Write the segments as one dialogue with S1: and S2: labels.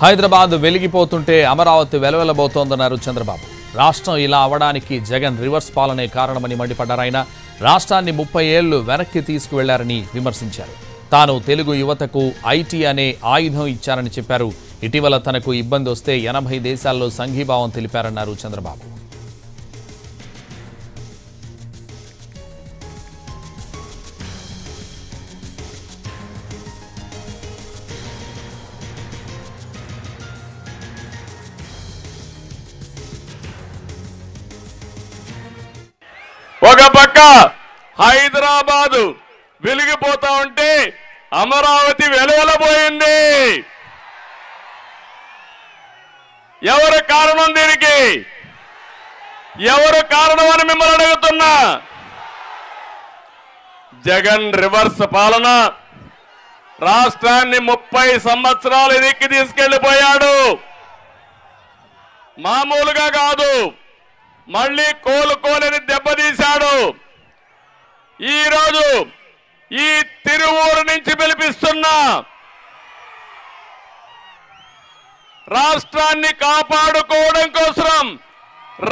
S1: హైదరాబాద్ వెలిగిపోతుంటే అమరావతి వెలవెలబోతోందన్నారు చంద్రబాబు. రాష్ట్రం ఇలా అవడానికి జగన్ రివర్స్ పాలనే కారణమని మండిపడ్డారాయన. రాష్ట్రాన్ని 30 ఏళ్లు వెనక్కి తీసుకువెళ్లారని విమర్శించారు. తాను తెలుగు యువతకు ఐటీ అనే ఆయుధం ఇచ్చారని చెప్పారు. ఇటీవల తనకు ఇబ్బంది వస్తే 80 దేశాల్లో సంఘీభావం తెలిపారన్నారు చంద్రబాబు.
S2: ఒక పక్క హైదరాబాదు వెలిగిపోతా ఉంటే అమరావతి వెలువలబోయింది. ఎవరు కారణం దీనికి? ఎవరు కారణం అని మిమ్మల్ని అడుగుతున్నా. జగన్ రివర్స్ పాలన రాష్ట్రాన్ని 30 సంవత్సరాలు ఎదిక్కి తీసుకెళ్లిపోయాడు. మామూలుగా కాదు, మళ్ళీ కోలుకోలేని దెబ్బతీశాడు. ఈరోజు ఈ తిరువూరు నుంచి పిలిపిస్తున్నా, రాష్ట్రాన్ని కాపాడుకోవడం కోసం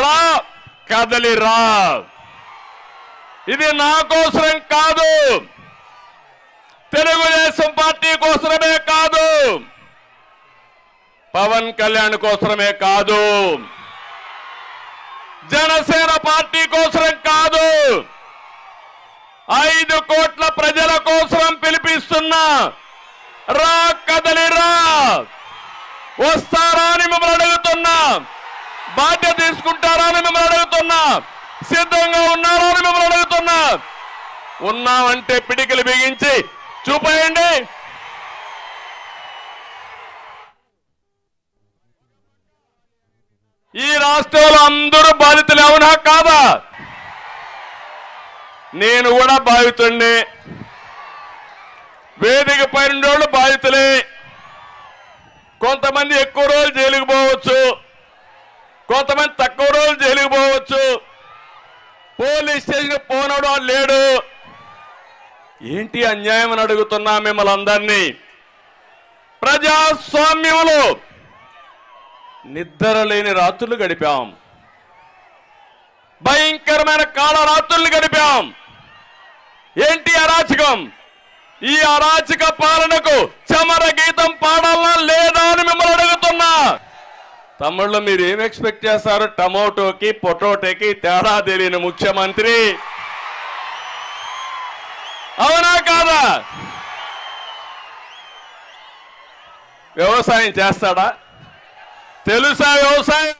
S2: రా, కదలిరా. ఇది నా కోసరం కాదు, తెలుగుదేశం పార్టీ కోసమే కాదు, పవన్ కళ్యాణ్ కోసమే కాదు, జనసేన పార్టీ కోసం కాదు, 5 కోట్ల ప్రజల కోసం పిలిపిస్తున్నా. రా, కదలిరా. వస్తారా అని మిమ్మల్ని అడుగుతున్నా. బాధ్యత తీసుకుంటారా అని మిమ్మల్ని అడుగుతున్నా. సిద్ధంగా ఉన్నారా అని మిమ్మల్ని అడుగుతున్నా. ఉన్నామంటే పిడికిలు బిగించి చూపేయండి. ఈ రాష్ట్రంలో అందరూ బాధితులు, అవునా కాదా? నేను కూడా బాధితుడిని. వేదిక పైన బాధితులే. కొంతమంది ఎక్కువ రోజులు జైలుకు పోవచ్చు, కొంతమంది తక్కువ రోజులు జైలుకు పోవచ్చు. పోలీస్ స్టేషన్ పోనడు లేడు. ఏంటి అన్యాయం అని అడుగుతున్నా మిమ్మల్ని అందరినీ. ప్రజాస్వామ్యంలో నిద్ర లేని రాత్రులు గడిపాం, భయంకరమైన కాల రాత్రులు గడిపాం. ఏంటి అరాచకం? ఈ అరాచక పాలనకు చమర గీతం పాడాలనా లేదా అని మిమ్మల్ని అడుగుతున్నా. తమ్ముళ్ళు, మీరు ఏం ఎక్స్పెక్ట్ చేస్తారు? టమోటోకి పొటాటోకి తేడా తెలియని ముఖ్యమంత్రి, అవునా కాదా? వ్యవసాయం చేస్తాడా? తెలుసా వ్యవసాయం?